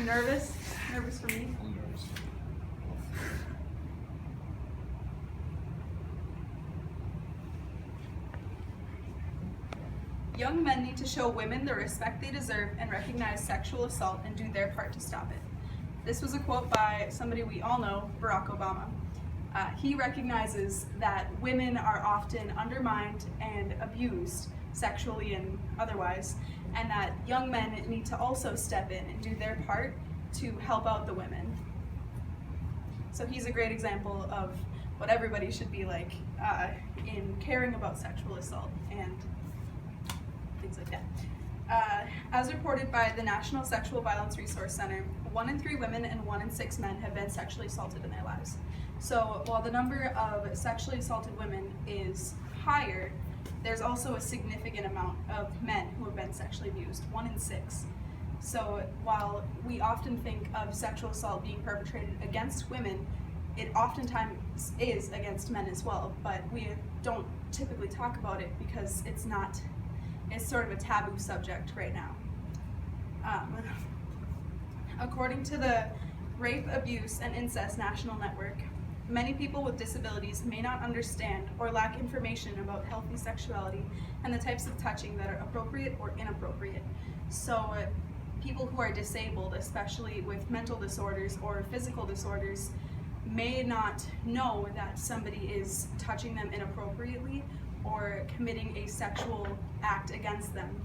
you nervous? Nervous for me? I'm nervous. Young men need to show women the respect they deserve and recognize sexual assault and do their part to stop it. This was a quote by somebody we all know, Barack Obama. He recognizes that women are often undermined and abused sexually and otherwise, and that young men need to also step in and do their part to help out the women. So he's a great example of what everybody should be like in caring about sexual assault and things like that. As reported by the National Sexual Violence Resource Center, 1 in 3 women and 1 in 6 men have been sexually assaulted in their lives. So while the number of sexually assaulted women is higher, there's also a significant amount of men who have been sexually abused, 1 in 6. So while we often think of sexual assault being perpetrated against women, it oftentimes is against men as well, but we don't typically talk about it because it's sort of a taboo subject right now. According to the Rape, Abuse, and Incest National Network, many people with disabilities may not understand or lack information about healthy sexuality and the types of touching that are appropriate or inappropriate. So people who are disabled, especially with mental disorders or physical disorders, may not know that somebody is touching them inappropriately or committing a sexual act against them.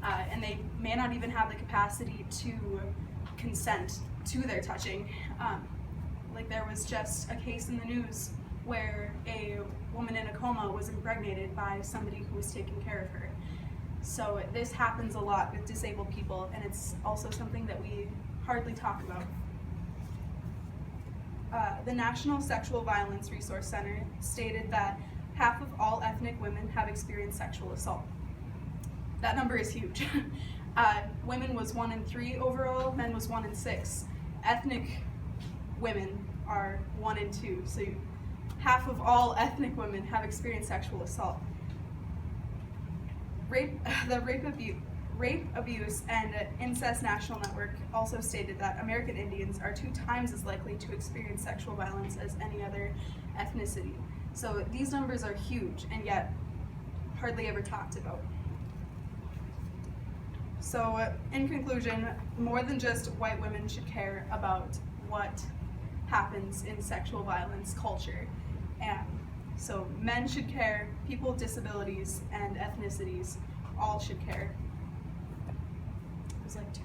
And they may not even have the capacity to consent to their touching. Like there was just a case in the news where a woman in a coma was impregnated by somebody who was taking care of her. So this happens a lot with disabled people, and it's also something that we hardly talk about. The National Sexual Violence Resource Center stated that half of all ethnic women have experienced sexual assault. That number is huge. Women was 1 in 3 overall, men was 1 in 6. Ethnic women are 1 in 2, so half of all ethnic women have experienced sexual assault. The Rape, Abuse, and Incest National Network also stated that American Indians are 2 times as likely to experience sexual violence as any other ethnicity. So these numbers are huge and yet hardly ever talked about. So in conclusion, more than just white women should care about what happens in sexual violence culture. And so men should care, people with disabilities and ethnicities all should care. It was like